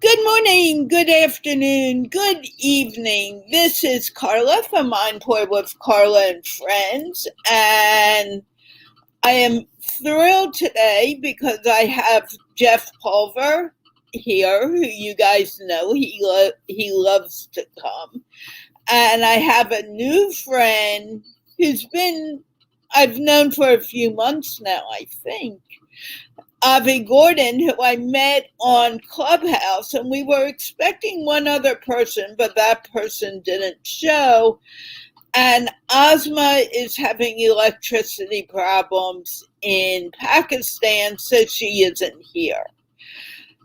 Good morning, good afternoon, good evening. This is Carla from MindPlore with Carla and Friends, and I am thrilled today because I have Jeff Pulver here, who you guys know he loves to come, and I have a new friend who's been I've known for a few months now, I think. Avi Gordon, who I met on Clubhouse, and we were expecting one other person, but that person didn't show. And Ozma is having electricity problems in Pakistan, so she isn't here.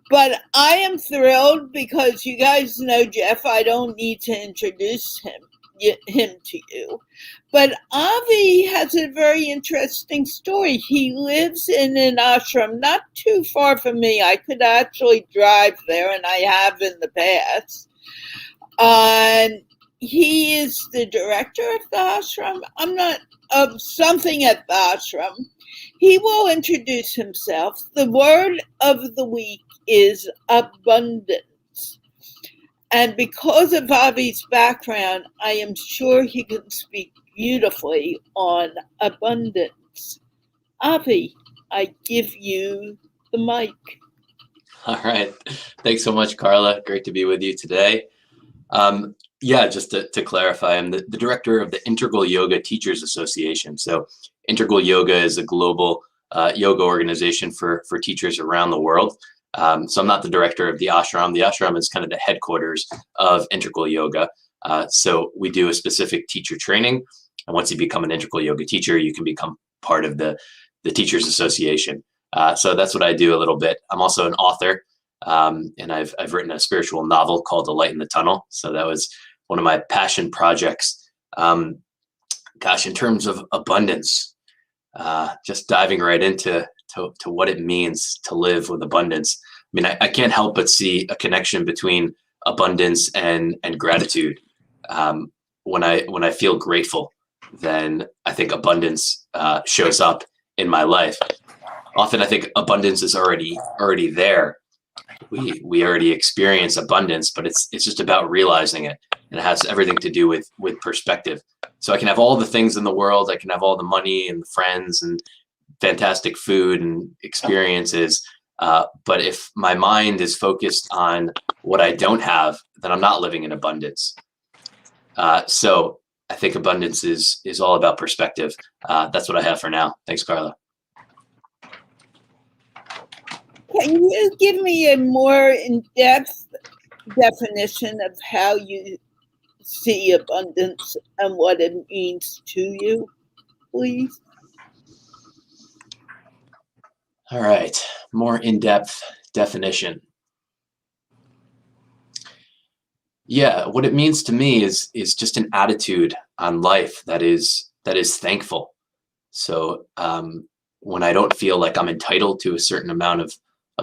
But I am thrilled because you guys know Jeff. I don't need to introduce him to you. But Avi has a very interesting story. He lives in an ashram not too far from me. I could actually drive there, and I have in the past. And he is the director of the ashram. I'm not of something at the ashram. He will introduce himself. The word of the week is abundance. And because of Avi's background, I am sure he can speak beautifully on abundance. Avi, I give you the mic. All right. Thanks so much, Carla. Great to be with you today. Just to clarify, I'm the director of the Integral Yoga Teachers Association. So Integral Yoga is a global yoga organization for teachers around the world. So I'm not the director of the ashram. The ashram is kind of the headquarters of Integral Yoga. So we do a specific teacher training. And once you become an Integral Yoga teacher, you can become part of the Teachers Association. So that's what I do a little bit. I'm also an author, and I've written a spiritual novel called The Light in the Tunnel. So that was one of my passion projects. In terms of abundance, just diving right into what it means to live with abundance. I mean, I can't help but see a connection between abundance and gratitude. When I feel grateful, then I think abundance shows up in my life. Often I think abundance is already there. We already experience abundance, but it's just about realizing it, and it has everything to do with perspective. So I can have all the things in the world. I can have all the money and the friends and fantastic food and experiences. But if my mind is focused on what I don't have, then I'm not living in abundance. So I think abundance is all about perspective. That's what I have for now. Thanks, Carla. Can you give me a more in-depth definition of how you see abundance and what it means to you, please? All right, more in-depth definition. Yeah, what it means to me is just an attitude on life that is thankful. So when I don't feel like I'm entitled to a certain amount of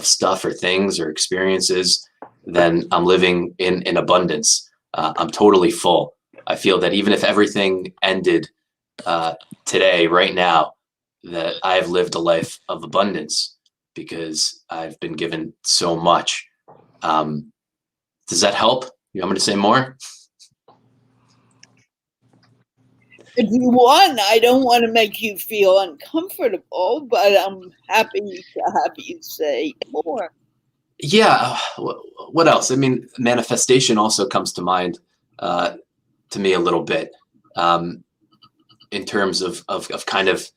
stuff or things or experiences, then I'm living in abundance. I'm totally full. I feel that even if everything ended today, right now, that I've lived a life of abundance because I've been given so much. Does that help? You want me to say more? If you want, I don't want to make you feel uncomfortable, but I'm happy to have you say more. Yeah. What else? I mean, manifestation also comes to mind to me a little bit in terms of kind of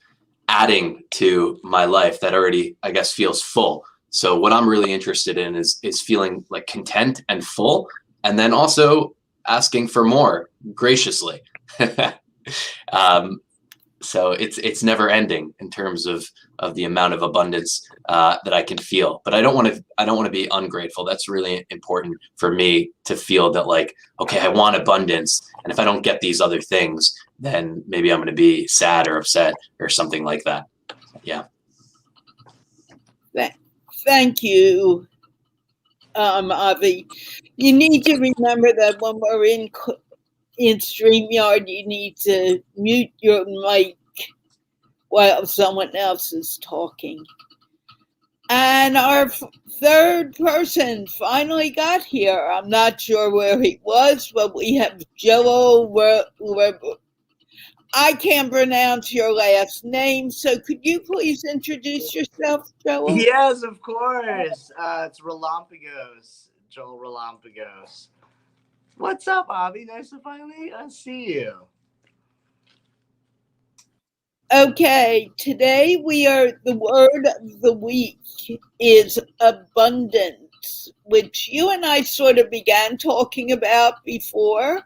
adding to my life that already, I guess, feels full. So what I'm really interested in is feeling like content and full, and then also asking for more graciously. So it's never ending in terms of the amount of abundance that I can feel. But I don't want to be ungrateful. That's really important for me to feel that, like, okay, I want abundance, and if I don't get these other things, then maybe I'm going to be sad or upset or something like that. Yeah. Thank you, Avi. You need to remember that when we're in StreamYard, you need to mute your mic while someone else is talking. And our third person finally got here. I'm not sure where he was, but we have Joel. I can't pronounce your last name, so could you please introduce yourself, Joel? Yes, of course. It's Relampagos, Joel Relampagos. What's up, Avi? Nice to finally see you. Okay, today the word of the week is abundance, which you and I sort of began talking about before.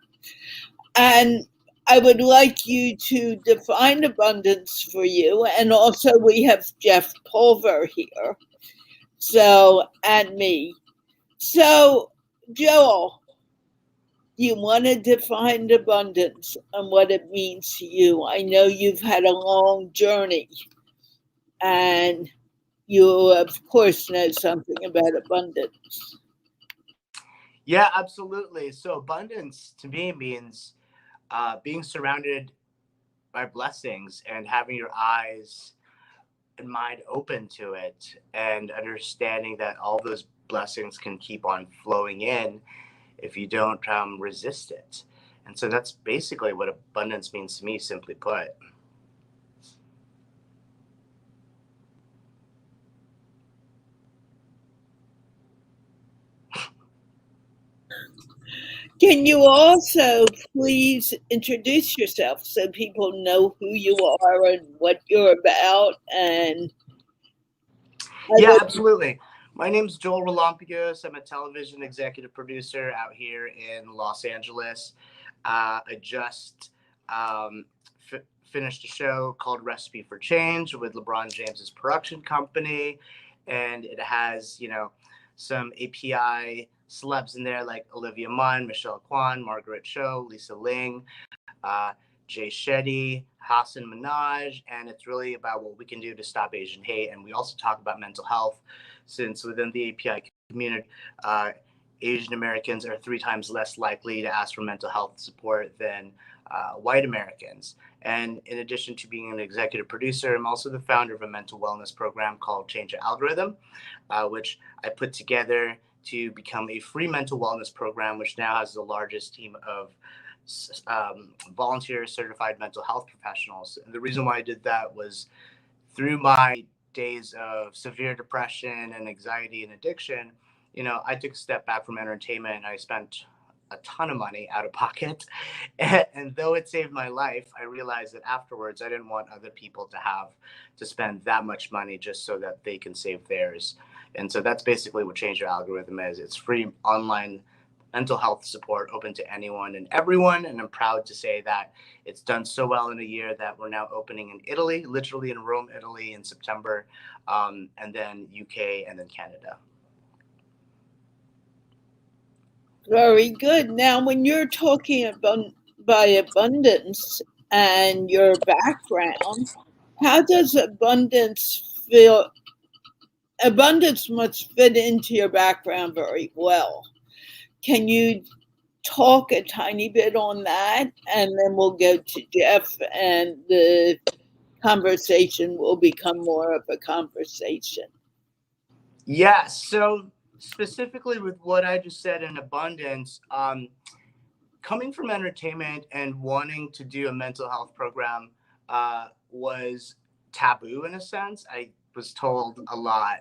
And I would like you to define abundance for you. And also, we have Jeff Pulver here. And me. So, Joel, you want to define abundance and what it means to you. I know you've had a long journey and you, of course, know something about abundance. Yeah, absolutely. So abundance to me means being surrounded by blessings and having your eyes and mind open to it and understanding that all those blessings can keep on flowing in if you don't resist it. And so that's basically what abundance means to me, simply put. Can you also please introduce yourself so people know who you are and what you're about? And I Yeah, would, absolutely. My name's Joel Relampagos. I'm a television executive producer out here in Los Angeles. I just finished a show called Recipe for Change with LeBron James's production company, and it has some API celebs in there like Olivia Munn, Michelle Kwan, Margaret Cho, Lisa Ling, uh, Jay Shetty, Hassan Minaj, and it's really about what we can do to stop Asian hate. And we also talk about mental health, since within the API community, Asian Americans are 3 times less likely to ask for mental health support than white Americans. And in addition to being an executive producer, I'm also the founder of a mental wellness program called Change Your Algorithm, which I put together to become a free mental wellness program, which now has the largest team of volunteer certified mental health professionals. And the reason why I did that was through my days of severe depression and anxiety and addiction, I took a step back from entertainment and I spent a ton of money out of pocket. And though it saved my life, I realized that afterwards I didn't want other people to have to spend that much money just so that they can save theirs. And so that's basically what Change Your Algorithm is. It's free online mental health support open to anyone and everyone. And I'm proud to say that it's done so well in a year that we're now opening in Italy, literally in Rome, Italy in September, and then UK and then Canada. very good. Now, when you're talking about by abundance and your background, how does abundance feel? Abundance must fit into your background very well. Can you talk a tiny bit on that? And then we'll go to Jeff, and the conversation will become more of a conversation. Yeah, so specifically with what I just said in abundance, coming from entertainment and wanting to do a mental health program was taboo in a sense. I was told a lot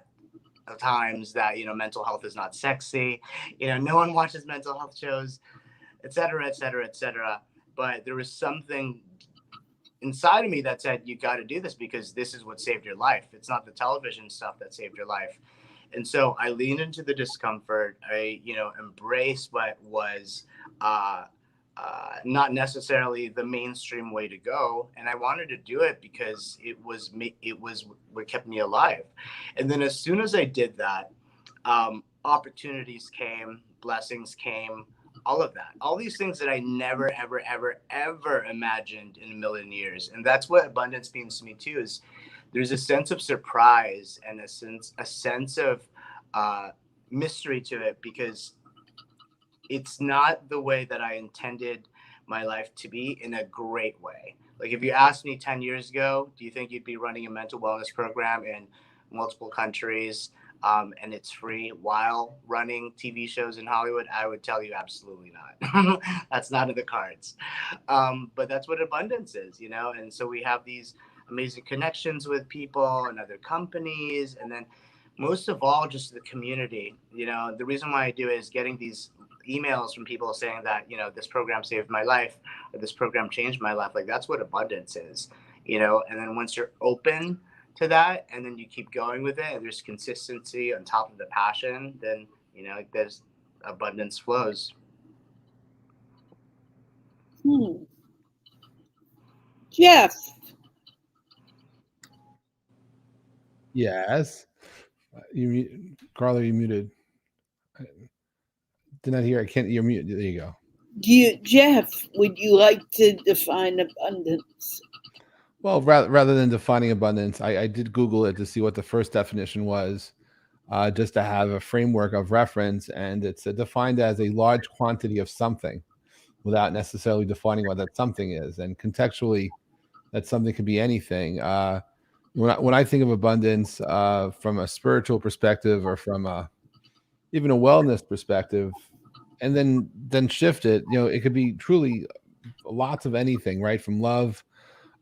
of times that mental health is not sexy. No one watches mental health shows, et cetera, et cetera, et cetera. But there was something inside of me that said, you got to do this because this is what saved your life. It's not the television stuff that saved your life. And so I leaned into the discomfort. I embraced what was not necessarily the mainstream way to go, and I wanted to do it because it was me. It was what kept me alive. And then as soon as I did that, opportunities came, blessings came, all of that, all these things that I never, ever, ever, ever imagined in a million years. And that's what abundance means to me too. Is there's a sense of surprise and a sense of mystery to it, because it's not the way that I intended my life to be in a great way. Like if you asked me 10 years ago, do you think you'd be running a mental wellness program in multiple countries, and it's free while running TV shows in Hollywood, I would tell you absolutely not. That's not in the cards. But that's what abundance is, you know? And so we have these amazing connections with people and other companies. And then most of all, just the community. You know, the reason why I do it is getting these emails from people saying that, you know, this program saved my life or this program changed my life. Like, that's what abundance is, you know? And then once you're open to that, and then you keep going with it, and there's consistency on top of the passion, then, you know, there's abundance flows. Jeff. Yes. Carla, you muted. Did not hear. I can't. You're muted. There you go. Jeff, would you like to define abundance? Well, rather than defining abundance, I did Google it to see what the first definition was, just to have a framework of reference. And it's defined as a large quantity of something without necessarily defining what that something is. And contextually, that something could be anything. When I think of abundance from a spiritual perspective or from even a wellness perspective, and then shift it, you know, it could be truly lots of anything, right? From love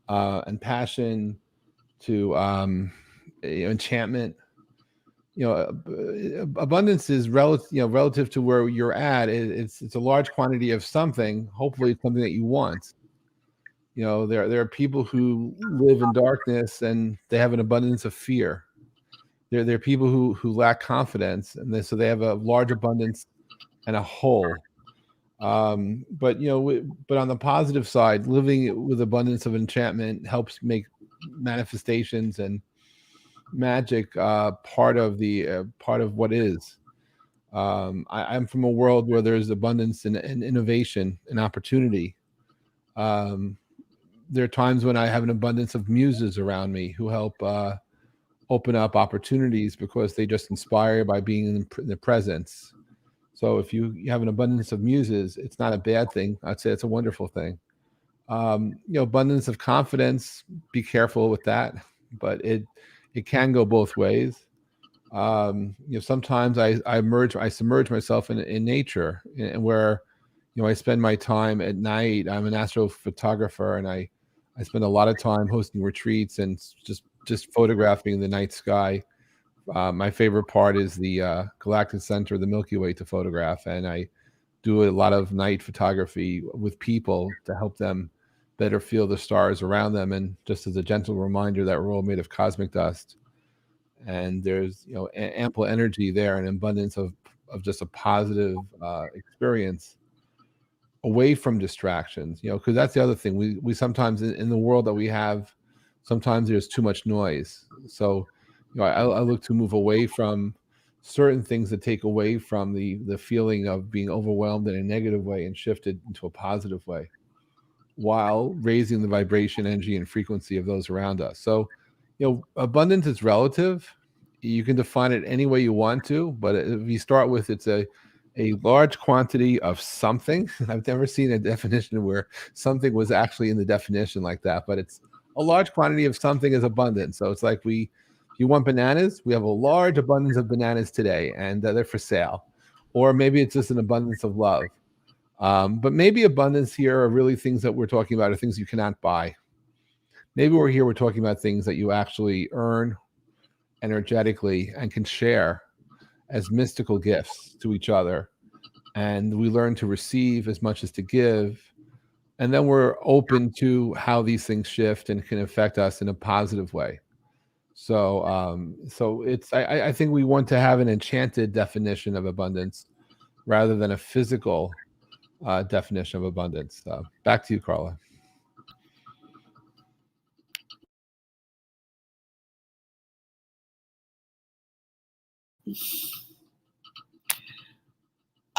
and passion to enchantment. You know, abundance is relative to where you're at. It's a large quantity of something. Hopefully, it's something that you want. You know, there are people who live in darkness and they have an abundance of fear. There are people who lack confidence, and so they have a large abundance and a hole. But you know, but on the positive side, living with abundance of enchantment helps make manifestations and magic part of what is. I'm from a world where there's abundance and innovation and opportunity. There are times when I have an abundance of muses around me who help open up opportunities because they just inspire by being in the presence. So if you have an abundance of muses, it's not a bad thing. I'd say it's a wonderful thing. You know, abundance of confidence, be careful with that, but it can go both ways. You know, sometimes I submerge myself in nature, and where, you know, I spend my time at night. I'm an astrophotographer, and I spend a lot of time hosting retreats and just photographing the night sky. My favorite part is the galactic center of the Milky Way to photograph, and I do a lot of night photography with people to help them better feel the stars around them, and just as a gentle reminder that we're all made of cosmic dust, and there's, you know, ample energy there and abundance of just a positive experience away from distractions, you know, because that's the other thing. We sometimes in the world that we have, sometimes there's too much noise. So, you know, I look to move away from certain things that take away from the feeling of being overwhelmed in a negative way and shift it into a positive way, while raising the vibration, energy, and frequency of those around us. So, you know, abundance is relative. You can define it any way you want to, but if you start with it's a large quantity of something. I've never seen a definition where something was actually in the definition like that, but it's a large quantity of something is abundant. So it's like if you want bananas, we have a large abundance of bananas today, and they're for sale. Or maybe it's just an abundance of love. But maybe abundance here are really things that we're talking about are things you cannot buy. Maybe we're talking about things that you actually earn energetically and can share as mystical gifts to each other. And we learn to receive as much as to give. And then we're open to how these things shift and can affect us in a positive way. So, I think we want to have an enchanted definition of abundance rather than a physical definition of abundance. Back to you, Carla.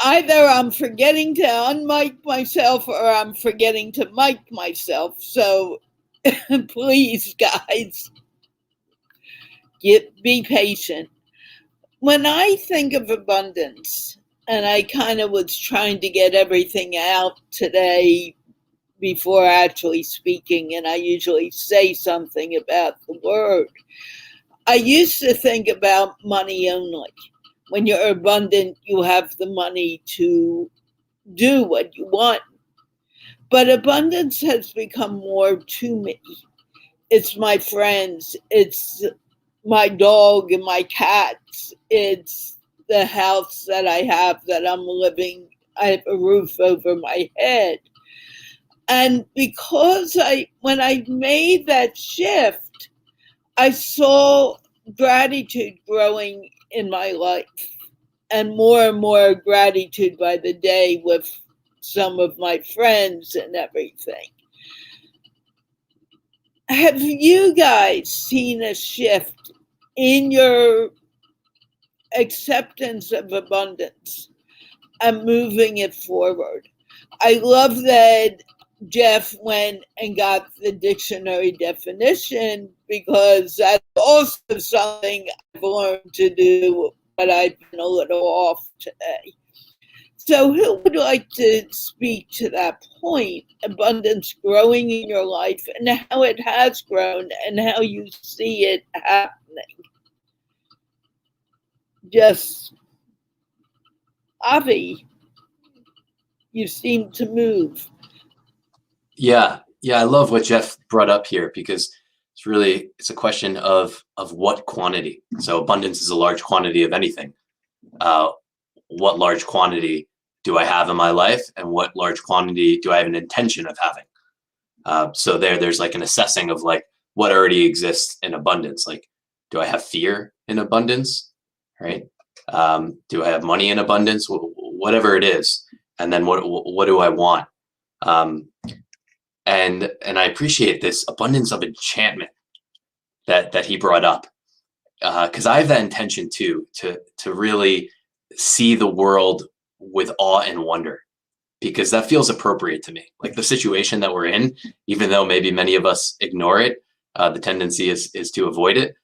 Either I'm forgetting to unmic myself or I'm forgetting to mic myself. So please, guys, be patient. When I think of abundance, and I kind of was trying to get everything out today before actually speaking, and I usually say something about the word. I used to think about money only. When you're abundant, you have the money to do what you want. But abundance has become more to me. It's my friends, it's my dog and my cats, it's the house that I have that I'm living. I have a roof over my head. And because when I made that shift, I saw gratitude growing in my life and more gratitude by the day with some of my friends and everything. Have you guys seen a shift in your acceptance of abundance and moving it forward? I love that Jeff went and got the dictionary definition, because that's also something I've learned to do, but I've been a little off today. So who would like to speak to that point, abundance growing in your life and how it has grown and how you see it happening? Just, Avi, you seem to move. Yeah, I love what Jeff brought up here, because it's a question of what quantity. So abundance is a large quantity of anything. What large quantity do I have in my life, and what large quantity do I have an intention of having? So there's like an assessing of like what already exists in abundance. Like, do I have fear in abundance, right? Do I have money in abundance? Whatever it is, and then what do I want? And I appreciate this abundance of enchantment that he brought up, because I have that intention too, to really see the world with awe and wonder, because that feels appropriate to me. Like the situation that we're in, even though maybe many of us ignore it, the tendency is to avoid it.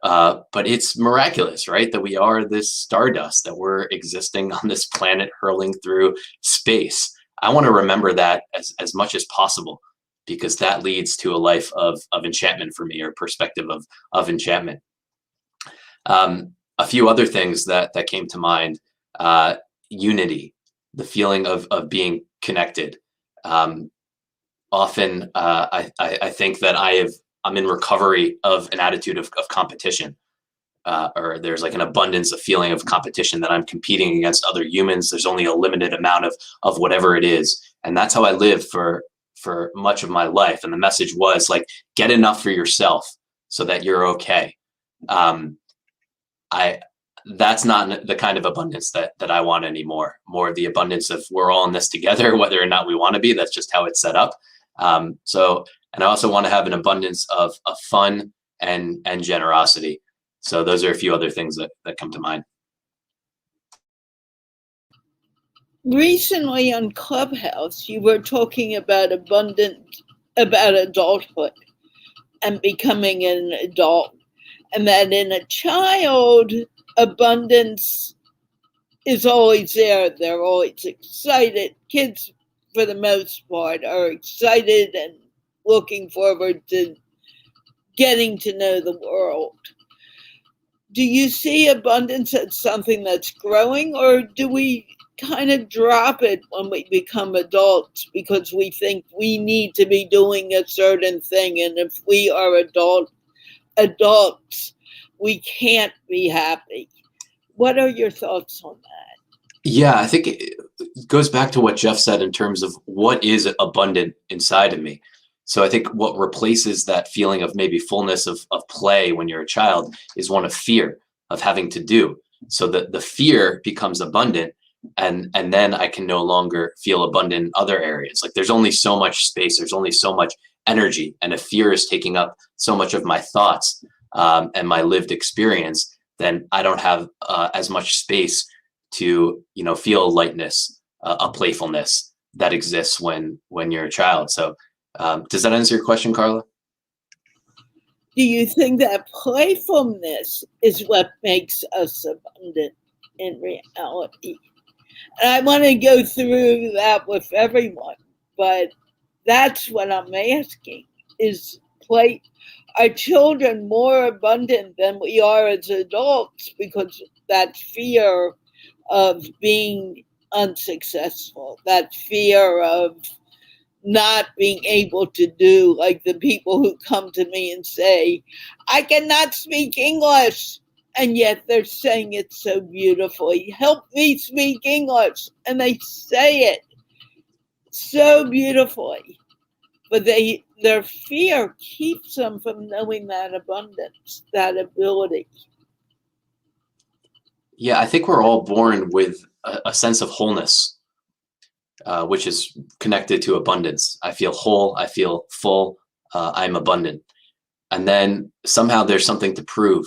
But it's miraculous, right? That we are this stardust, that we're existing on this planet hurling through space. I want to remember that as much as possible, because that leads to a life of enchantment for me, or perspective of enchantment. A few other things that came to mind: unity, the feeling of being connected. Often, I think that I'm in recovery of an attitude of competition, or there's like an abundance of feeling of competition, that I'm competing against other humans. There's only a limited amount of whatever it is, and that's how I lived for much of my life. And the message was like, get enough for yourself so that you're okay. That's not the kind of abundance that I want anymore. More of the abundance of we're all in this together, whether or not we want to be. That's just how it's set up. And I also want to have an abundance of fun and generosity. So those are a few other things that come to mind. Recently on Clubhouse, you were talking about adulthood and becoming an adult, and that in a child, abundance is always there. They're always excited. Kids, for the most part, are excited and looking forward to getting to know the world. Do you see abundance as something that's growing, or do we kind of drop it when we become adults because we think we need to be doing a certain thing, and if we are adults, we can't be happy? What are your thoughts on that? Yeah, I think it goes back to what Jeff said in terms of what is abundant inside of me. So I think what replaces that feeling of maybe fullness of play when you're a child is one of fear, of having to do. So that the fear becomes abundant, and then I can no longer feel abundant in other areas. Like there's only so much space, there's only so much energy, and if fear is taking up so much of my thoughts and my lived experience, then I don't have as much space to feel lightness, a playfulness that exists when you're a child. So does that answer your question, Carla? Do you think that playfulness is what makes us abundant in reality? And I want to go through that with everyone, but that's what I'm asking. Is plate, our children more abundant than we are as adults because that fear of being unsuccessful, that fear of not being able to do, like the people who come to me and say, I cannot speak English. And yet they're saying it so beautifully. Help me speak English. And they say it so beautifully. But their fear keeps them from knowing that abundance, that ability. Yeah, I think we're all born with a sense of wholeness, which is connected to abundance. I feel whole, I feel full, I'm abundant. And then somehow there's something to prove,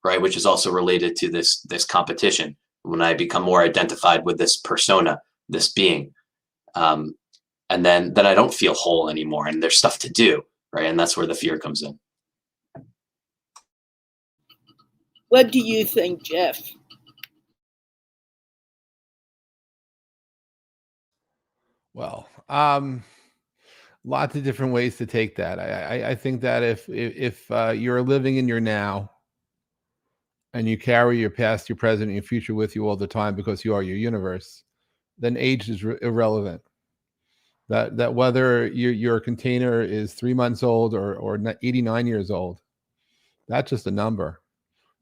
right? Which is also related to this competition. When I become more identified with this persona, this being, and then I don't feel whole anymore, and there's stuff to do, right? And that's where the fear comes in. What do you think, Jeff? Well, lots of different ways to take that. I think that if you're living in your now and you carry your past, your present, and your future with you all the time because you are your universe, then age is irrelevant. That whether your container is 3 months old or 89 years old, that's just a number.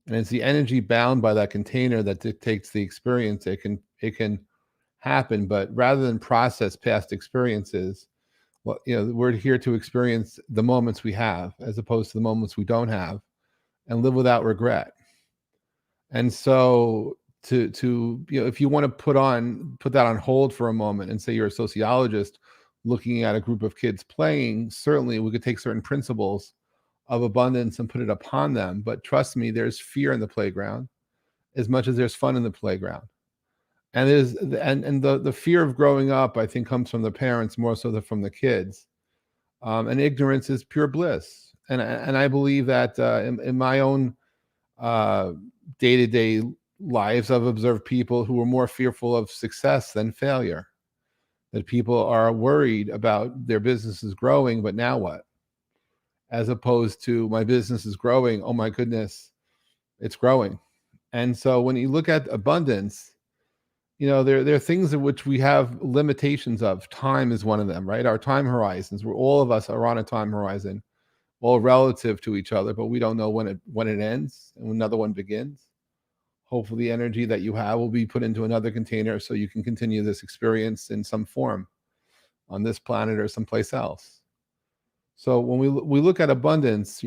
And it's the energy bound by that container that dictates the experience. It can happen, but rather than process past experiences, well, we're here to experience the moments we have as opposed to the moments we don't have, and live without regret. And so to if you want to put that on hold for a moment and say you're a sociologist looking at a group of kids playing, certainly we could take certain principles of abundance and put it upon them. But trust me, there's fear in the playground as much as there's fun in the playground. And the fear of growing up, I think, comes from the parents more so than from the kids. And ignorance is pure bliss. And I believe that in my own day-to-day lives, I've observed people who are more fearful of success than failure. That people are worried about their businesses growing, but now what? As opposed to, my business is growing, oh my goodness, it's growing. And so when you look at abundance, there are things in which we have limitations of. Time is one of them, right? Our time horizons, where all of us are on a time horizon, all relative to each other, but we don't know when it ends and when another one begins. Hopefully the energy that you have will be put into another container so you can continue this experience in some form on this planet or someplace else. So when we look at abundance,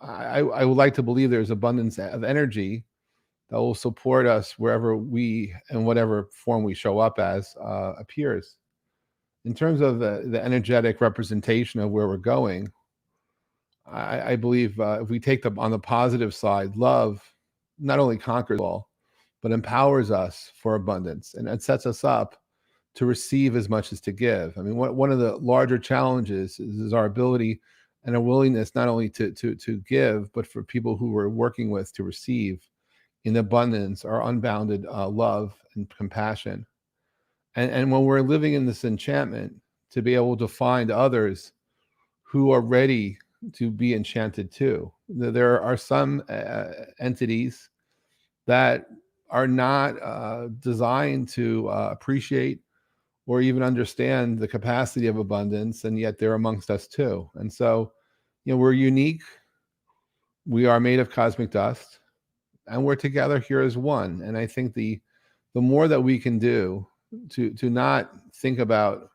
I would like to believe there's abundance of energy that will support us wherever we and whatever form we show up as appears. In terms of the energetic representation of where we're going, I believe if we take on the positive side, love not only conquers all, but empowers us for abundance, and it sets us up to receive as much as to give. I mean, one of the larger challenges is our ability and a willingness not only to give, but for people who we're working with to receive in abundance our unbounded love and compassion. And when we're living in this enchantment, to be able to find others who are ready to be enchanted too. There are some entities that are not designed to appreciate or even understand the capacity of abundance, and yet they're amongst us too. And so, we're unique. We are made of cosmic dust, and we're together here as one. And I think the more that we can do to not think about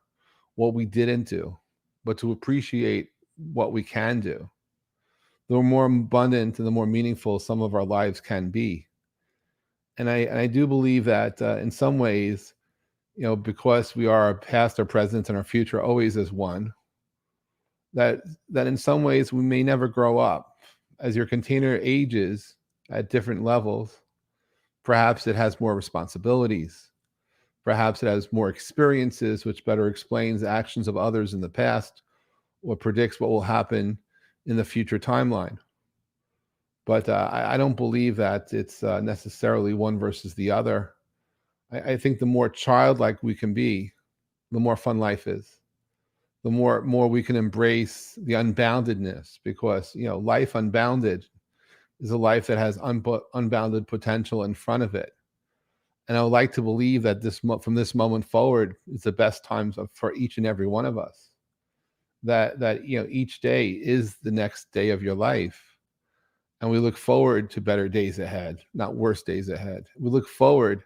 what we didn't do, but to appreciate what we can do, the more abundant and the more meaningful some of our lives can be. And I do believe that in some ways, because we are our past, our present, and our future always as one, that in some ways we may never grow up. As your container ages at different levels, perhaps it has more responsibilities. Perhaps it has more experiences, which better explains actions of others in the past or predicts what will happen in the future timeline. But I don't believe that it's necessarily one versus the other. I think the more childlike we can be, the more fun life is. the more we can embrace the unboundedness, because life unbounded is a life that has unbounded potential in front of it. And I would like to believe that from this moment forward is the best times for each and every one of us. That each day is the next day of your life, and we look forward to better days ahead, not worse days ahead. We look forward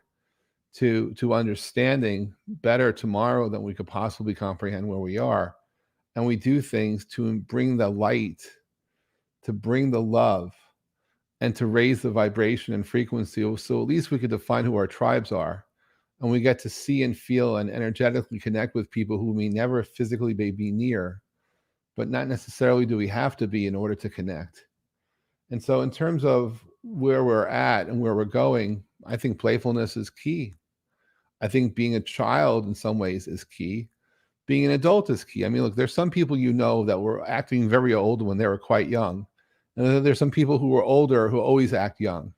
to understanding better tomorrow than we could possibly comprehend where we are, and we do things to bring the light, to bring the love, and to raise the vibration and frequency, so at least we could define who our tribes are, and we get to see and feel and energetically connect with people who we never physically may be near, but not necessarily do we have to be in order to connect. And so in terms of where we're at and where we're going, I think playfulness is key. I think being a child in some ways is key. Being an adult is key. I mean, look, there's some people that were acting very old when they were quite young. And then there's some people who were older who always act young.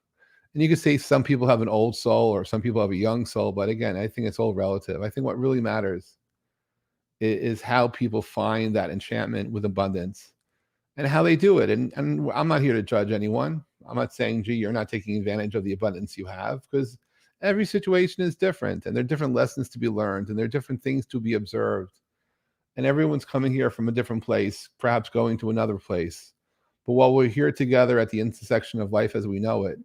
And you could say some people have an old soul or some people have a young soul. But again, I think it's all relative. I think what really matters is how people find that enchantment with abundance and how they do it. And I'm not here to judge anyone. I'm not saying, gee, you're not taking advantage of the abundance you have, because every situation is different and there are different lessons to be learned and there are different things to be observed. And everyone's coming here from a different place, perhaps going to another place. But while we're here together at the intersection of life as we know it,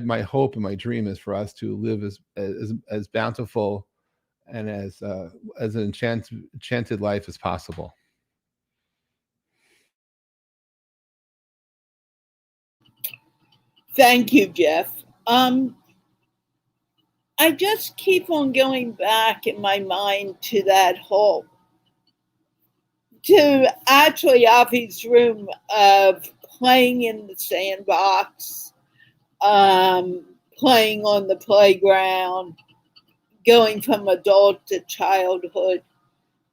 my hope and my dream is for us to live as bountiful and as an enchanted life as possible. Thank you, Jeff. I just keep on going back in my mind to actually Avi's room of playing in the sandbox, playing on the playground, going from adult to childhood,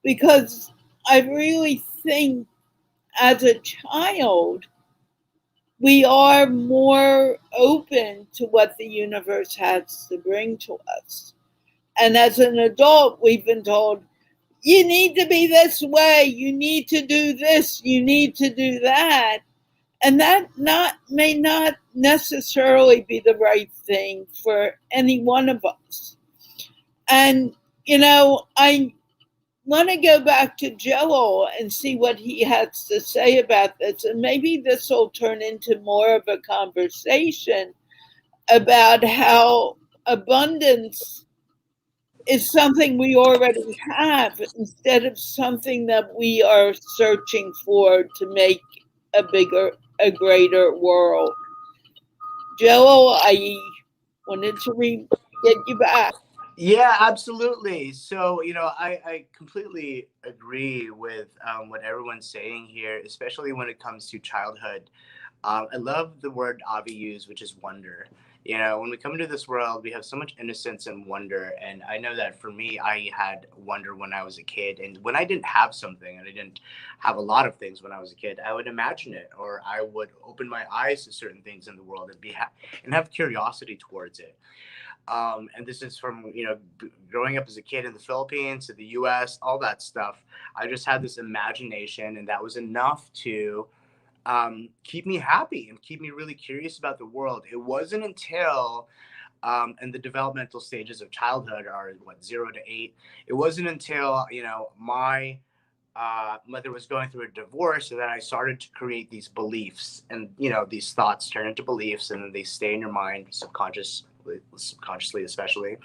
because I really think as a child, we are more open to what the universe has to bring to us. And as an adult, we've been told, you need to be this way, you need to do this, you need to do that. And that may not necessarily be the right thing for any one of us. And, I want to go back to Joel and see what he has to say about this. And maybe this will turn into more of a conversation about how abundance is something we already have instead of something that we are searching for to make a greater world. Joel, I wanted to get you back. Yeah, absolutely. So, I completely agree with what everyone's saying here, especially when it comes to childhood. I love the word Avi used, which is wonder. When we come into this world, we have so much innocence and wonder. And I know that for me, I had wonder when I was a kid. And when I didn't have something, and I didn't have a lot of things when I was a kid, I would imagine it, or I would open my eyes to certain things in the world and have curiosity towards it. And this is from growing up as a kid in the Philippines to the U.S., all that stuff. I just had this imagination, and that was enough to keep me happy and keep me really curious about the world. It wasn't until in the developmental stages of childhood, are 0 to 8. It wasn't until my mother was going through a divorce that I started to create these beliefs, and these thoughts turn into beliefs, and then they stay in your mind subconsciously especially.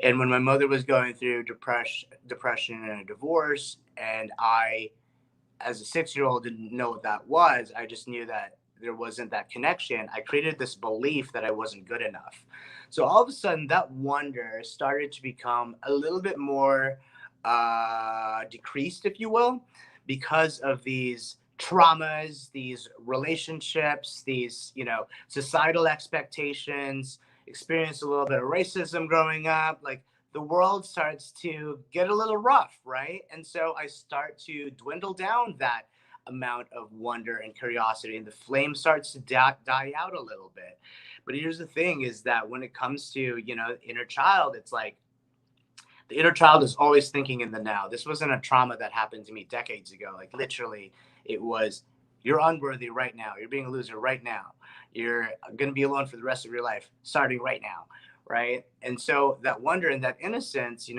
And when my mother was going through depression and a divorce, and I, as a 6-year-old, didn't know what that was, I just knew that there wasn't that connection. I created this belief that I wasn't good enough. So all of a sudden, that wonder started to become a little bit more decreased, if you will, because of these traumas, these relationships, these societal expectations. Experienced a little bit of racism growing up. Like, the world starts to get a little rough, right? And so I start to dwindle down that amount of wonder and curiosity, and the flame starts to die out a little bit. But here's the thing, is that when it comes to inner child, it's like The inner child is always thinking in the now. This wasn't a trauma that happened to me decades ago. Like literally, it was, you're unworthy right now. You're being a loser right now. You're going to be alone for the rest of your life, starting right now. Right. And so that wonder and that innocence,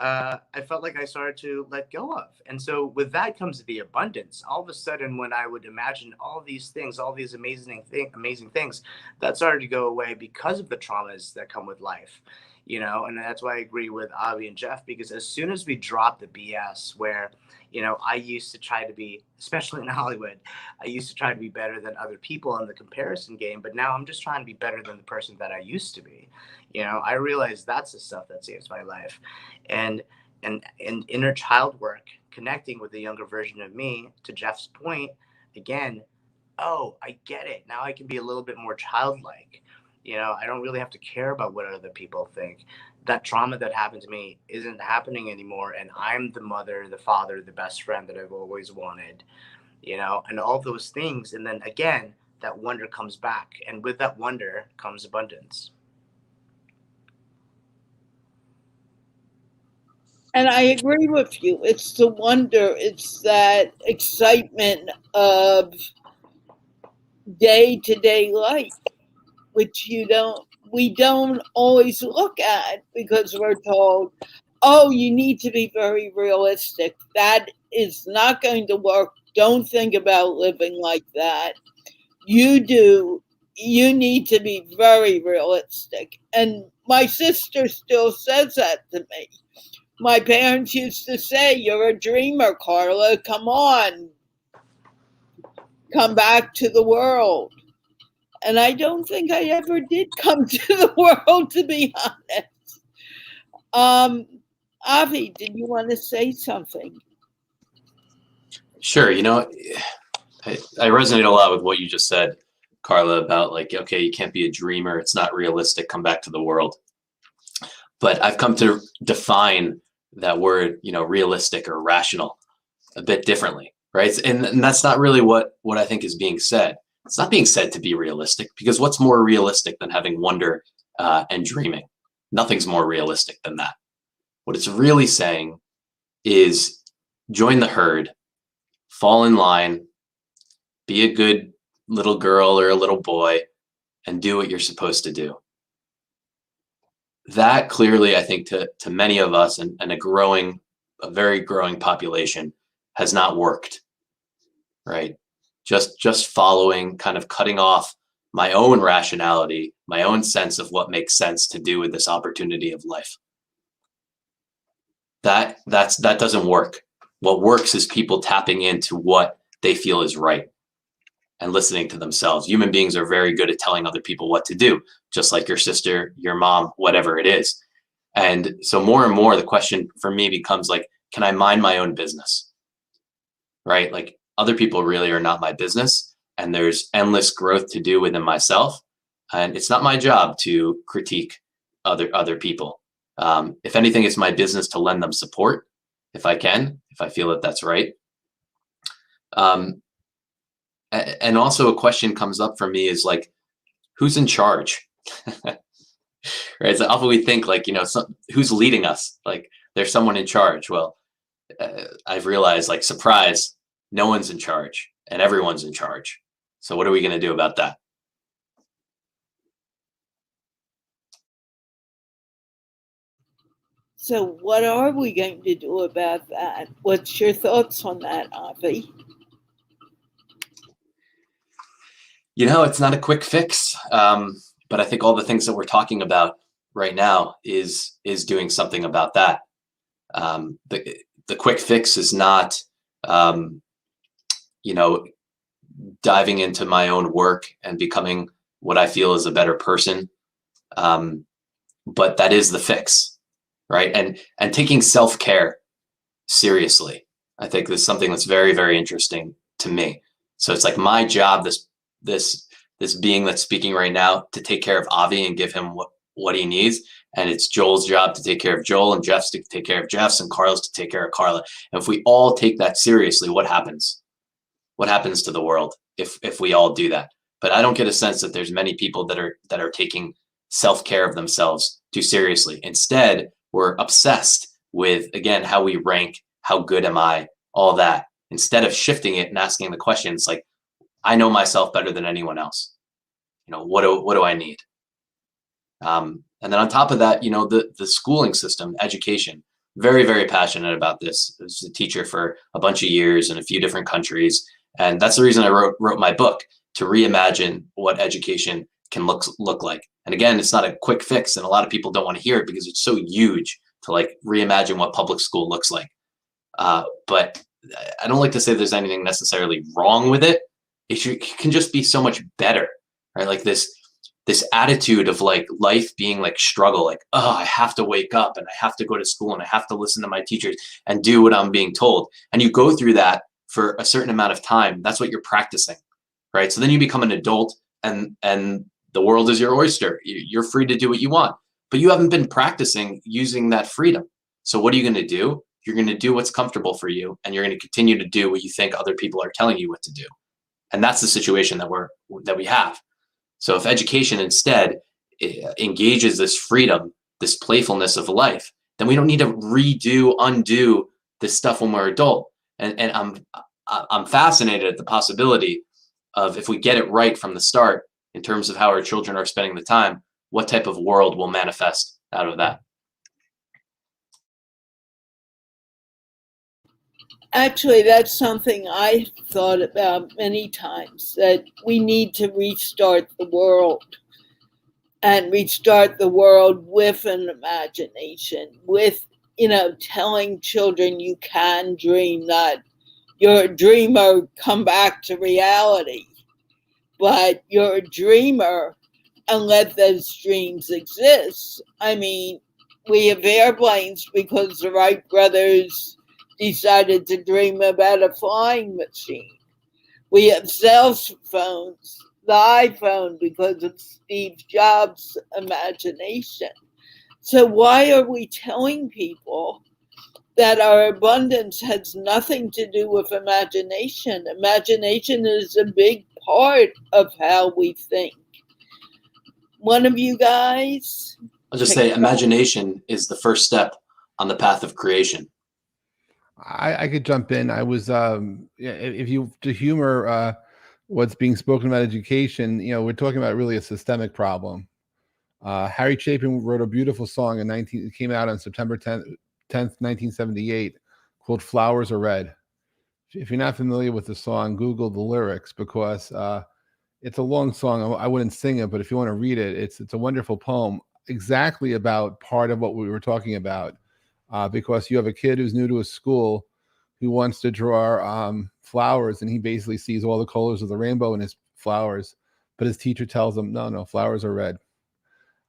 I felt like I started to let go of. And so with that comes the abundance. All of a sudden, when I would imagine all these things, all these amazing things, that started to go away because of the traumas that come with life. And that's why I agree with Avi and Jeff, because as soon as we drop the BS where, I used to try to be, especially in Hollywood, I used to try to be better than other people in the comparison game, but now I'm just trying to be better than the person that I used to be. I realize that's the stuff that saves my life. And inner child work, connecting with the younger version of me, to Jeff's point, again, oh, I get it. Now I can be a little bit more childlike. I don't really have to care about what other people think. That trauma that happened to me isn't happening anymore. And I'm the mother, the father, the best friend that I've always wanted, and all those things. And then again, that wonder comes back. And with that wonder comes abundance. And I agree with you. It's the wonder, it's that excitement of day-to-day life, which we don't always look at, because we're told, oh, you need to be very realistic. That is not going to work. Don't think about living like that. You need to be very realistic. And my sister still says that to me. My parents used to say, you're a dreamer, Carla. Come on. Come back to the world. And I don't think I ever did come to the world, to be honest. Avi, did you want to say something? Sure. I resonate a lot with what you just said, Carla, about like, okay, you can't be a dreamer. It's not realistic. Come back to the world. But I've come to define that word, realistic or rational a bit differently, right? And that's not really what I think is being said. It's not being said to be realistic, because what's more realistic than having wonder and dreaming? Nothing's more realistic than that. What it's really saying is join the herd, fall in line, be a good little girl or a little boy, and do what you're supposed to do. That clearly, I think, to many of us and a very growing population, has not worked, right? Just following, kind of cutting off my own rationality, my own sense of what makes sense to do with this opportunity of life. That doesn't work. What works is people tapping into what they feel is right and listening to themselves. Human beings are very good at telling other people what to do, just like your sister, your mom, whatever it is. And so more and more, the question for me becomes like, can I mind my own business? Right? Like, other people really are not my business, and there's endless growth to do within myself. And it's not my job to critique other people. If anything, it's my business to lend them support if I can, if I feel that that's right. And also a question comes up for me is like, who's in charge? Right? So often we think like, who's leading us? Like, there's someone in charge. Well, I've realized, like, surprise, no one's in charge and everyone's in charge. So what are we going to do about that? So what are we going to do about that? What's your thoughts on that, Avi? It's not a quick fix, but I think all the things that we're talking about right now is doing something about that. The quick fix is not, diving into my own work and becoming what I feel is a better person. But that is the fix, right? And taking self-care seriously, I think is something that's very, very interesting to me. So it's like my job, this being that's speaking right now, to take care of Avi and give him what he needs. And it's Joel's job to take care of Joel, and Jeff's to take care of Jeff's, and Carla's to take care of Carla. And if we all take that seriously, what happens? What happens to the world if we all do that? But I don't get a sense that there's many people that are taking self-care of themselves too seriously. Instead, we're obsessed with, again, how we rank, how good am I, all that, instead of shifting it and asking the questions like, I know myself better than anyone else. What do I need? And then on top of that, the schooling system, education, very, very passionate about this. I was a teacher for a bunch of years in a few different countries. And that's the reason I wrote my book, to reimagine what education can look like. And again, it's not a quick fix, and a lot of people don't want to hear it because it's so huge to like reimagine what public school looks like. But I don't like to say there's anything necessarily wrong with it. It can just be so much better, right? Like this attitude of like life being like struggle, like, oh, I have to wake up and I have to go to school and I have to listen to my teachers and do what I'm being told. And you go through that for a certain amount of time. That's what you're practicing, right? So then you become an adult and the world is your oyster. You're free to do what you want, but you haven't been practicing using that freedom. So what are you going to do? You're going to do what's comfortable for you, and you're going to continue to do what you think other people are telling you what to do. And that's the situation that we have. So if education instead engages this freedom, this playfulness of life, then we don't need to undo this stuff when we're adult. And I'm fascinated at the possibility of, if we get it right from the start in terms of how our children are spending the time, what type of world will manifest out of that. Actually, that's something I thought about many times, that we need to restart the world, and restart the world with an imagination, with, telling children you can dream, that you're a dreamer, come back to reality. But you're a dreamer and let those dreams exist. I mean, we have airplanes because the Wright brothers decided to dream about a flying machine. We have cell phones, the iPhone, because of Steve Jobs' imagination. So why are we telling people that our abundance has nothing to do with imagination? Imagination is a big part of how we think. One of you guys? I'll just say imagination is the first step on the path of creation. I could jump in. I was, if you to humor what's being spoken about education, we're talking about really a systemic problem. Harry Chapin wrote a beautiful song it came out on September 10th, 1978, called "Flowers Are Red." If you're not familiar with the song, Google the lyrics, because it's a long song. I wouldn't sing it, but if you want to read it, it's a wonderful poem, exactly about part of what we were talking about. Because you have a kid who's new to a school who wants to draw flowers, and he basically sees all the colors of the rainbow in his flowers, but his teacher tells him, no, flowers are red.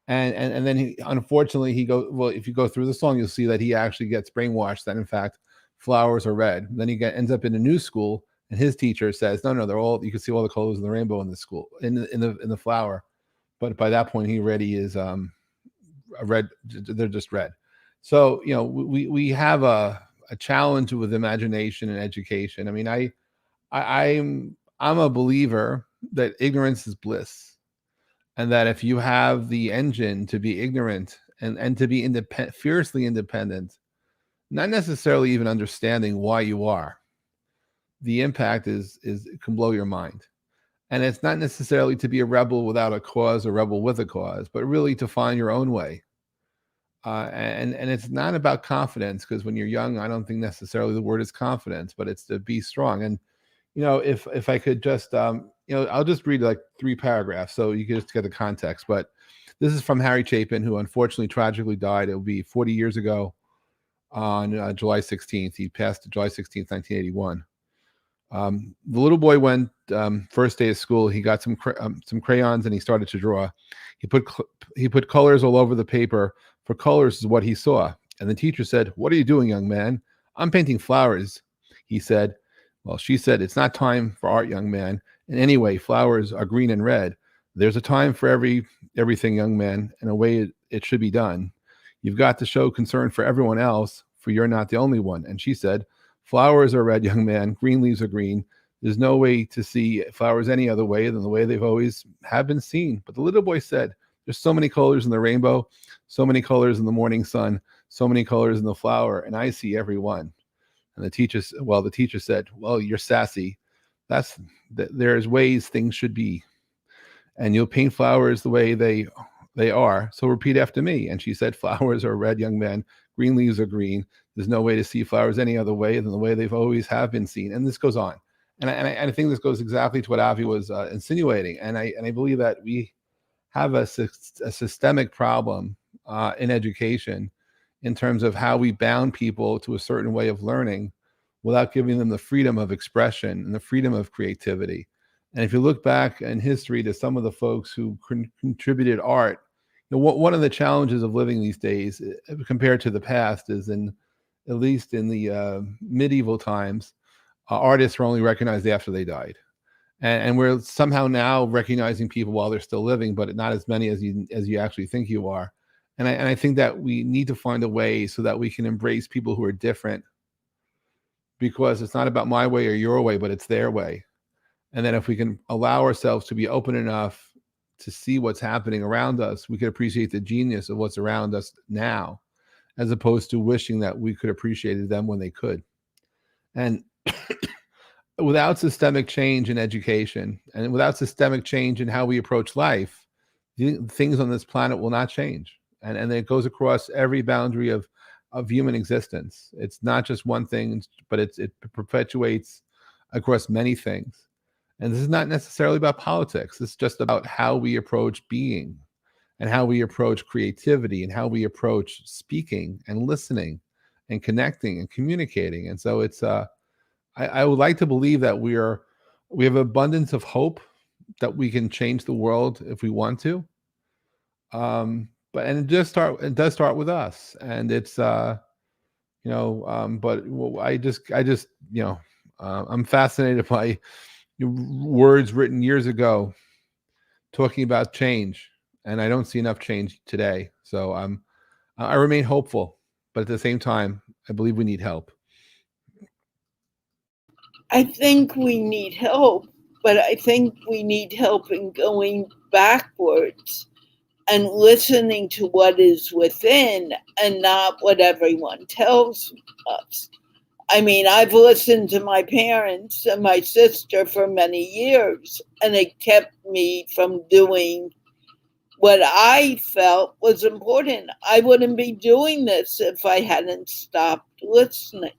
And then unfortunately he goes, well, if you go through the song, you'll see that he actually gets brainwashed that in fact flowers are red. Then he ends up in a new school, and his teacher says, no, they're all, you can see all the colors of the rainbow in the school, in the flower. But by that point he already is a red, they're just red. So, we have a challenge with imagination and education. I mean, I'm a believer that ignorance is bliss, and that if you have the engine to be ignorant and to be fiercely independent, not necessarily even understanding why you are, the impact is it can blow your mind. And it's not necessarily to be a rebel without a cause, a rebel with a cause, but really to find your own way. And it's not about confidence, because when you're young, I don't think necessarily the word is confidence, but it's to be strong. And if I could just I'll just read like 3 paragraphs so you can just get the context. But this is from Harry Chapin, who unfortunately tragically died. It will be 40 years ago on July 16th. He passed July 16th, 1981. The little boy went first day of school. He got some crayons and he started to draw. He put colors all over the paper, for colors is what he saw. And the teacher said, "What are you doing, young man?" "I'm painting flowers," he said. Well, she said, "It's not time for art, young man. And anyway, flowers are green and red. There's a time for everything, young man, and a way it should be done. You've got to show concern for everyone else, for you're not the only one." And she said, "Flowers are red, young man. Green leaves are green. There's no way to see flowers any other way than the way they've always have been seen." But the little boy said, "There's so many colors in the rainbow, so many colors in the morning sun, so many colors in the flower, and I see every one. And the teacher said, well, you're sassy. There's ways things should be. And you'll paint flowers the way they are. So repeat after me. And she said, flowers are red, young man. Green leaves are green. There's no way to see flowers any other way than the way they've always have been seen. And this goes on. And I think this goes exactly to what Avi was insinuating. And I believe that we have a systemic problem in education in terms of how we bound people to a certain way of learning without giving them the freedom of expression and the freedom of creativity. And if you look back in history to some of the folks who contributed art, one of the challenges of living these days compared to the past is at least in the medieval times, artists were only recognized after they died. And we're somehow now recognizing people while they're still living, but not as many as you actually think you are. And I think that we need to find a way so that we can embrace people who are different, because it's not about my way or your way, but it's their way. And then if we can allow ourselves to be open enough to see what's happening around us, we can appreciate the genius of what's around us now, as opposed to wishing that we could appreciate them when they could. And without systemic change in education and without systemic change in how we approach life, things on this planet will not change. And it goes across every boundary of human existence. It's not just one thing, but it perpetuates across many things. And this is not necessarily about politics. This is just about how we approach being and how we approach creativity and how we approach speaking and listening and connecting and communicating. And so it's I would like to believe that we have abundance of hope that we can change the world if we want to. But it does start with us, and it's but I'm fascinated by words written years ago talking about change, and I don't see enough change today. So I remain hopeful, but at the same time, I believe we need help. I think we need help, but I think we need help in going backwards and listening to what is within and not what everyone tells us. I mean, I've listened to my parents and my sister for many years, and it kept me from doing what I felt was important. I wouldn't be doing this if I hadn't stopped listening.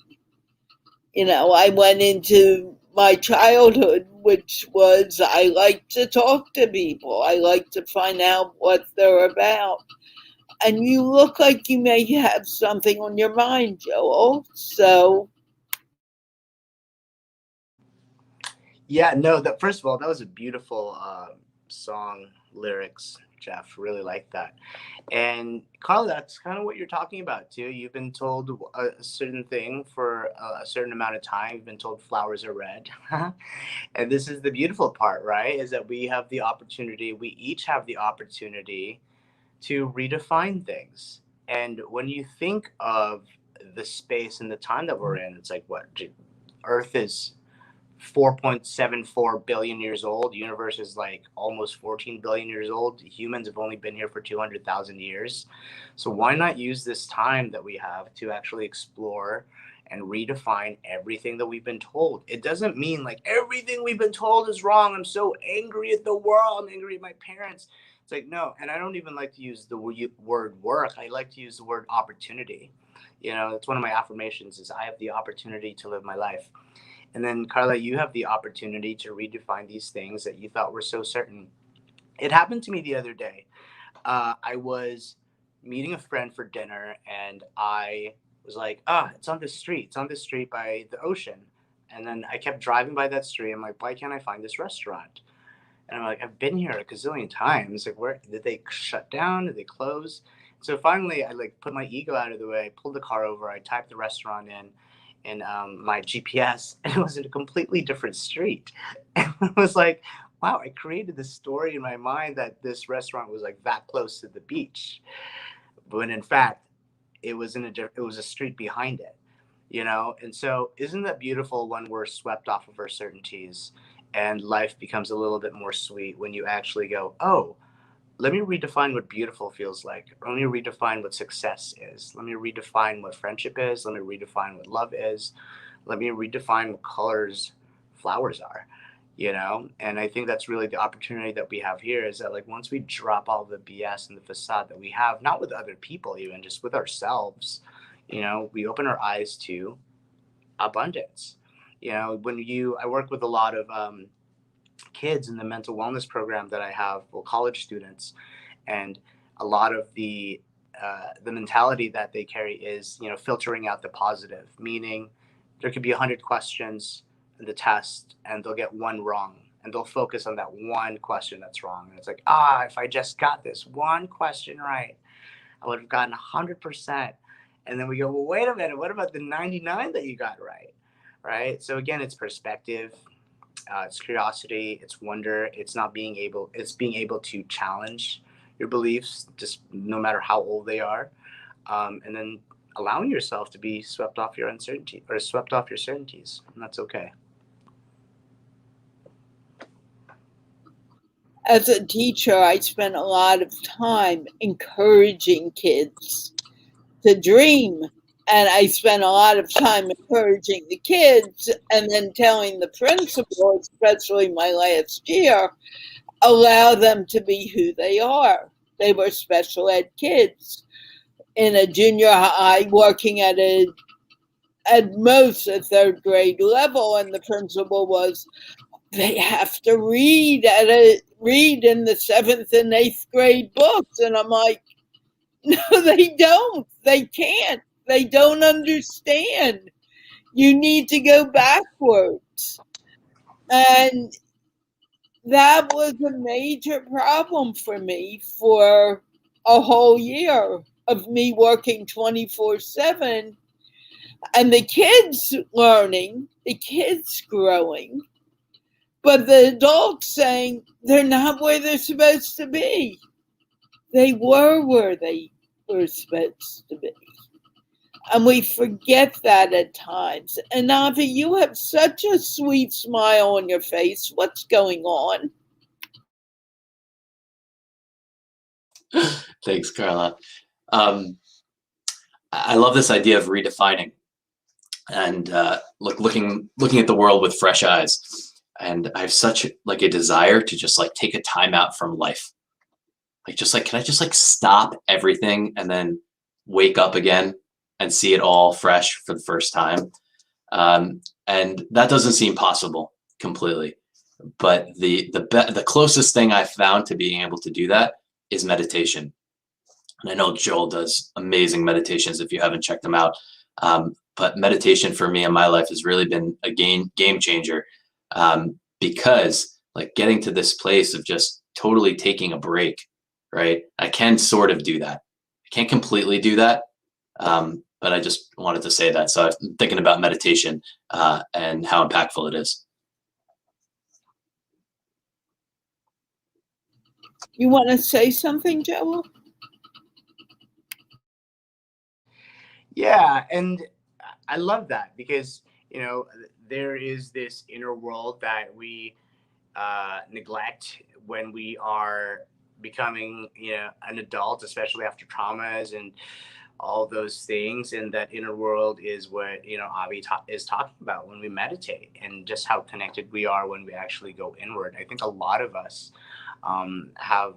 I went into my childhood, which was I like to talk to people, I like to find out what they're about. And you look like you may have something on your mind, Joel. So Yeah, no, that first of all, that was a beautiful song lyrics, Jeff. Really like that. And Carla, that's kind of what you're talking about too. You've been told a certain thing for a certain amount of time. You've been told flowers are red. And this is the beautiful part, right? Is that we each have the opportunity to redefine things. And when you think of the space and the time that we're in, it's like what? Earth is 4.74 billion years old. The universe is like almost 14 billion years old. Humans have only been here for 200,000 years. So why not use this time that we have to actually explore and redefine everything that we've been told? It doesn't mean like everything we've been told is wrong. I'm so angry at the world. I'm angry at my parents. It's like, no. And I don't even like to use the word work. I like to use the word opportunity. It's one of my affirmations is I have the opportunity to live my life. And then, Carla, you have the opportunity to redefine these things that you thought were so certain. It happened to me the other day. I was meeting a friend for dinner, and I was like, it's on this street. It's on this street by the ocean. And then I kept driving by that street. I'm like, why can't I find this restaurant? And I'm like, I've been here a gazillion times. Like, where did they shut down? Did they close? So finally, I like put my ego out of the way. I pulled the car over. I typed the restaurant in my GPS, and it was in a completely different street. And I was like, wow, I created this story in my mind that this restaurant was like that close to the beach. But in fact, it was it was a street behind it, And so isn't that beautiful when we're swept off of our certainties and life becomes a little bit more sweet when you actually go, oh, let me redefine what beautiful feels like. Or let me redefine what success is. Let me redefine what friendship is. Let me redefine what love is. Let me redefine what colors flowers are, you know? And I think that's really the opportunity that we have here, is that like once we drop all the BS and the facade that we have, not with other people, even just with ourselves, you know, we open our eyes to abundance. You know, I work with a lot of kids in the mental wellness program that I have, well, college students, and a lot of the mentality that they carry is, you know, filtering out the positive, meaning there could be 100 questions in the test and they'll get one wrong, and they'll focus on that one question that's wrong, and it's like, if I just got this one question right, I would have gotten 100%. And then we go, well, wait a minute, what about the 99 that you got right? So again, it's perspective, it's curiosity, it's wonder, it's being able to challenge your beliefs, just no matter how old they are, and then allowing yourself to be swept off your uncertainty or swept off your certainties, and that's okay. As a teacher, I spent a lot of time encouraging kids to dream. And I spent a lot of time encouraging the kids and then telling the principal, especially my last year, allow them to be who they are. They were special ed kids in a junior high working at most a third grade level, and the principal was, they have to read in the 7th and 8th grade books. And I'm like, no, they don't. They can't. They don't understand. You need to go backwards. And that was a major problem for me for a whole year of me working 24/7, and the kids learning, the kids growing, but the adults saying they're not where they're supposed to be. They were where they were supposed to be. And we forget that at times. And Avi, you have such a sweet smile on your face. What's going on? Thanks, Carla. I love this idea of redefining and looking at the world with fresh eyes. And I have such like a desire to just like take a time out from life. Can I just like stop everything and then wake up again and see it all fresh for the first time? And that doesn't seem possible completely. But the closest thing I've found to being able to do that is meditation. And I know Joel does amazing meditations if you haven't checked them out. But meditation for me in my life has really been a game changer, because like getting to this place of just totally taking a break, right? I can sort of do that. I can't completely do that, but I just wanted to say that. So I'm thinking about meditation and how impactful it is. You want to say something, Joel? Yeah, and I love that because, you know, there is this inner world that we neglect when we are becoming, you know, an adult, especially after traumas and all those things. And that inner world is what, you know, Avi is talking about when we meditate, and just how connected we are when we actually go inward. I think a lot of us have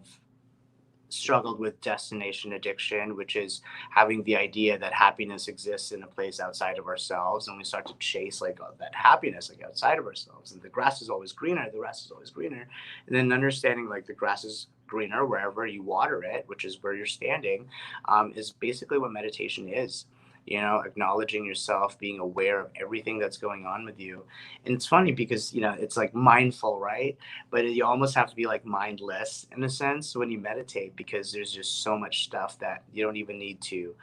struggled with destination addiction, which is having the idea that happiness exists in a place outside of ourselves, and we start to chase like that happiness like outside of ourselves, and the grass is always greener, and then understanding like the grass is greener wherever you water it, which is where you're standing, is basically what meditation is. You know, acknowledging yourself, being aware of everything that's going on with you. And it's funny because, you know, it's like mindful, right? But you almost have to be like mindless in a sense when you meditate, because there's just so much stuff that you don't even need to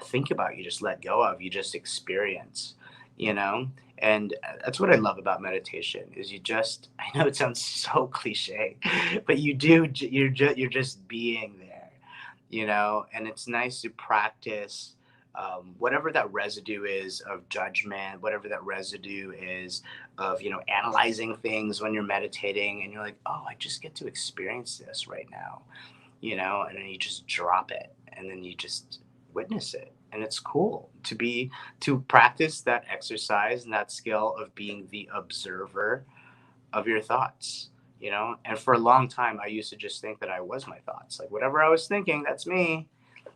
think about. You just let go of, you just experience, you know? And that's what I love about meditation is you just, I know it sounds so cliche, but you're just being there, you know? And it's nice to practice whatever that residue is of judgment, whatever that residue is of, you know, analyzing things when you're meditating, and you're like, oh, I just get to experience this right now, and then you just drop it and then you just witness it. And it's cool to practice that exercise and that skill of being the observer of your thoughts, and for a long time, I used to just think that I was my thoughts, like whatever I was thinking, that's me,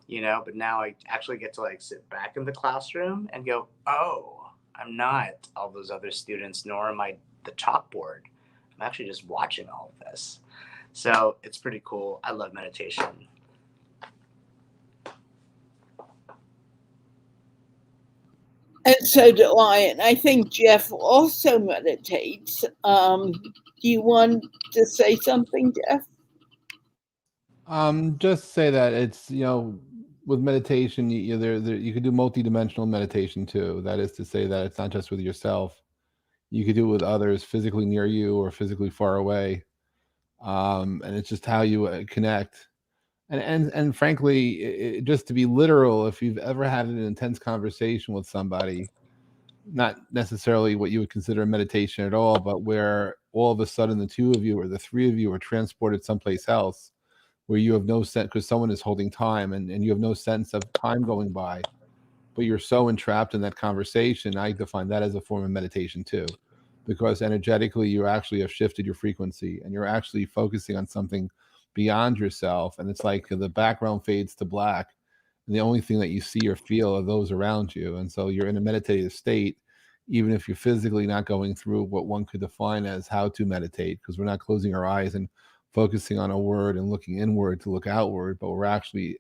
but now I actually get to like sit back in the classroom and go, oh, I'm not all those other students, nor am I the chalkboard. I'm actually just watching all of this. So it's pretty cool. I love meditation. And so do I. And I think Jeff also meditates. Do you want to say something, Jeff? Just say that it's, with meditation, you could do multidimensional meditation too. That is to say that it's not just with yourself. You could do it with others physically near you or physically far away. And it's just how you connect. And frankly, just to be literal, if you've ever had an intense conversation with somebody, not necessarily what you would consider a meditation at all, but where all of a sudden the two of you or the three of you are transported someplace else, where you have no sense because someone is holding time and you have no sense of time going by, but you're so entrapped in that conversation. I define that as a form of meditation too, because energetically you actually have shifted your frequency and you're actually focusing on something beyond yourself. And it's like the background fades to black and the only thing that you see or feel are those around you. And so you're in a meditative state, even if you're physically not going through what one could define as how to meditate, because we're not closing our eyes and focusing on a word and looking inward to look outward, but we're actually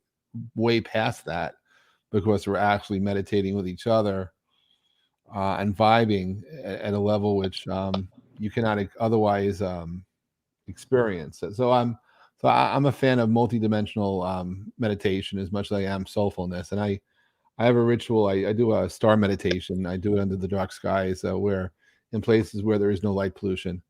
way past that because we're actually meditating with each other and vibing at a level which you cannot otherwise experience. I'm a fan of multidimensional meditation as much as I am soulfulness. And I have a ritual. I do a star meditation. I do it under the dark skies, where in places where there is no light pollution,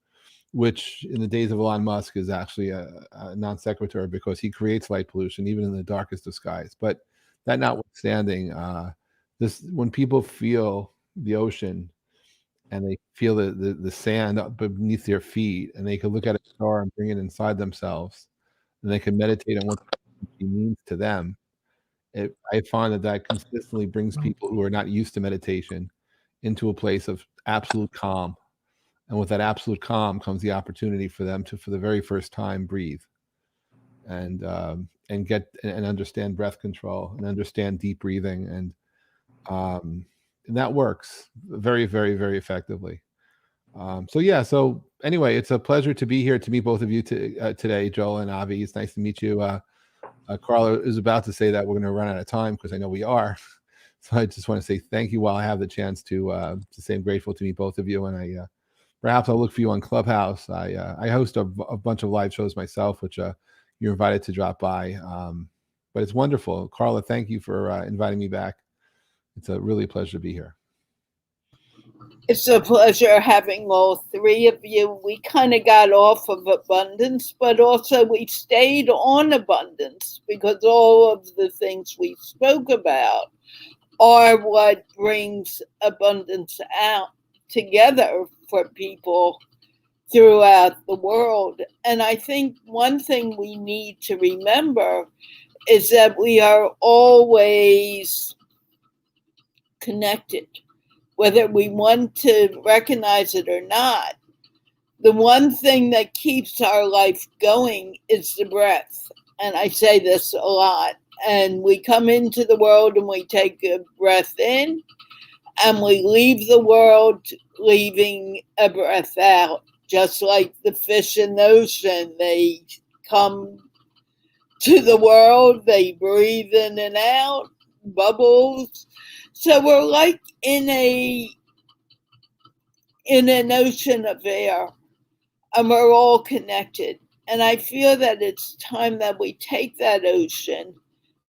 which in the days of Elon Musk is actually a non sequitur because he creates light pollution even in the darkest of skies. But that notwithstanding, when people feel the ocean and they feel the sand up beneath their feet, and they can look at a star and bring it inside themselves, and they can meditate on what it means to them. I find that consistently brings people who are not used to meditation into a place of absolute calm. And with that absolute calm comes the opportunity for them to, for the very first time, breathe and get and understand breath control and understand deep breathing, and that works very, very, very effectively. So anyway, it's a pleasure to be here to meet both of you today, Joel and Avi. It's nice to meet you. Carla is about to say that we're going to run out of time because I know we are. So I just want to say thank you while I have the chance to say I'm grateful to meet both of you, and perhaps I'll look for you on Clubhouse. I host a bunch of live shows myself, which you're invited to drop by. But it's wonderful. Carla, thank you for inviting me back. It's really a pleasure to be here. It's a pleasure having all three of you. We kind of got off of abundance, but also we stayed on abundance because all of the things we spoke about are what brings abundance out together for people throughout the world. And I think one thing we need to remember is that we are always connected, whether we want to recognize it or not. The one thing that keeps our life going is the breath. And I say this a lot. And we come into the world and we take a breath in, and we leave the world leaving a breath out. Just like the fish in the ocean, they come to the world, they breathe in and out, bubbles. So we're like in an ocean of air, and we're all connected. And I feel that it's time that we take that ocean,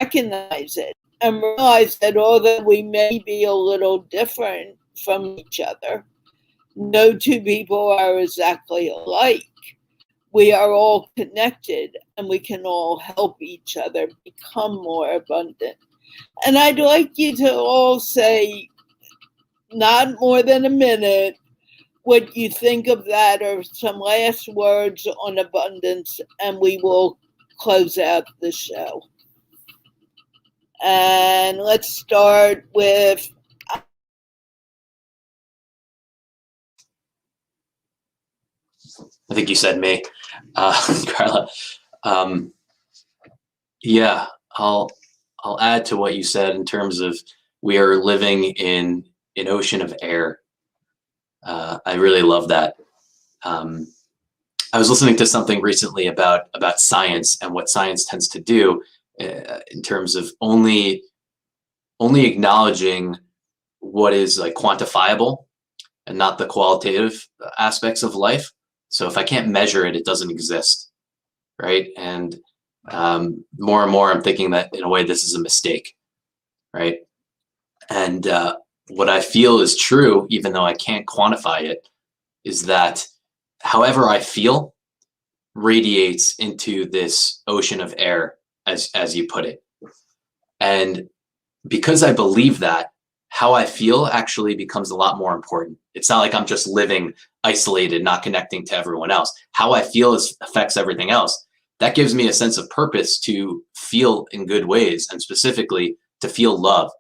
recognize it, and realize that although we may be a little different from each other, no two people are exactly alike. We are all connected, and we can all help each other become more abundant. And I'd like you to all say, not more than a minute, what you think of that, or some last words on abundance, and we will close out the show. And let's start with I think you said me, Carla. Yeah, I'll add to what you said in terms of we are living in an ocean of air. I really love that. I was listening to something recently about science and what science tends to do in terms of only acknowledging what is like quantifiable and not the qualitative aspects of life. So if I can't measure it, it doesn't exist, right? And more and more, I'm thinking that in a way, this is a mistake, right? And what I feel is true, even though I can't quantify it, is that however I feel radiates into this ocean of air, as you put it. And because I believe that, how I feel actually becomes a lot more important. It's not like I'm just living isolated, not connecting to everyone else. How I feel affects everything else. That gives me a sense of purpose to feel in good ways, and specifically to feel love.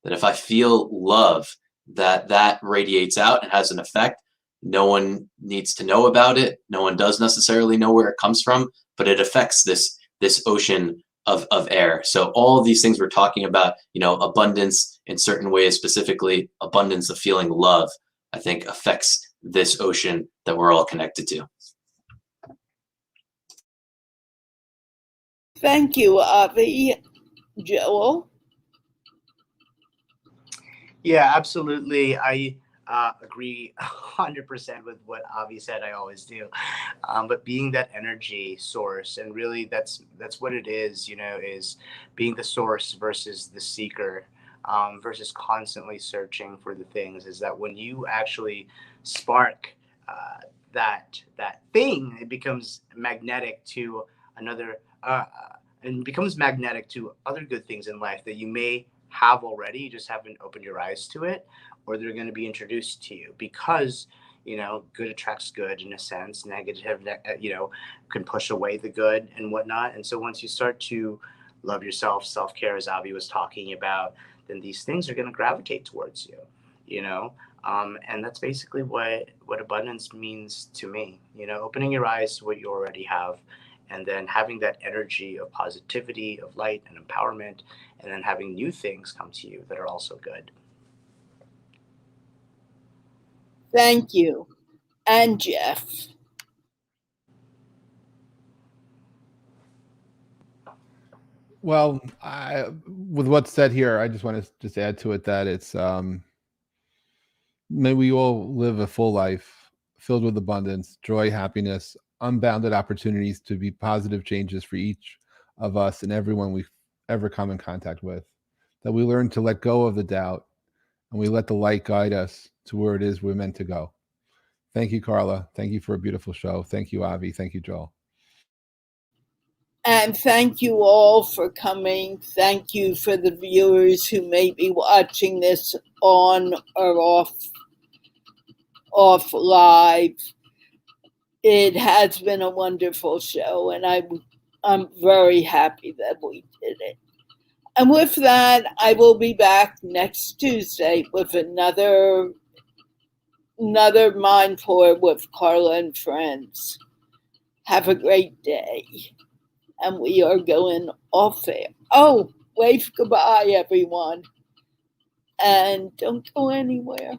That if I feel love, that radiates out and has an effect. No one needs to know about it. No one does necessarily know where it comes from, but it affects this ocean of air. So all of these things we're talking about, abundance in certain ways, specifically abundance of feeling love, I think affects this ocean that we're all connected to. thank you, Avi. Joel? Yeah, absolutely. I agree 100% with what Avi said. I always do. But being that energy source, and really that's what it is, is being the source versus the seeker, versus constantly searching for the things, is that when you actually spark that thing, it becomes magnetic to another, and becomes magnetic to other good things in life that you may have already, you just haven't opened your eyes to it, or they're going to be introduced to you, because good attracts good in a sense. Negative can push away the good and whatnot. And so once you start to love yourself, self-care, as Avi was talking about, then these things are going to gravitate towards you. And that's basically what abundance means to me. Opening your eyes to what you already have, and then having that energy of positivity, of light and empowerment, and then having new things come to you that are also good. Thank you. And Jeff? Well, with what's said here, I just want to just add to it that it's may we all live a full life filled with abundance, joy, happiness, unbounded opportunities to be positive changes for each of us and everyone we ever come in contact with. That we learn to let go of the doubt, and we let the light guide us to where it is we're meant to go. Thank you, Carla. Thank you for a beautiful show. Thank you, Avi. Thank you, Joel. And thank you all for coming. Thank you for the viewers who may be watching this on or off live. It has been a wonderful show, and I'm very happy that we did it. And with that, I will be back next Tuesday with another MindPlore with Carla and Friends. Have a great day. And we are going off air. Oh, wave goodbye, everyone. And don't go anywhere.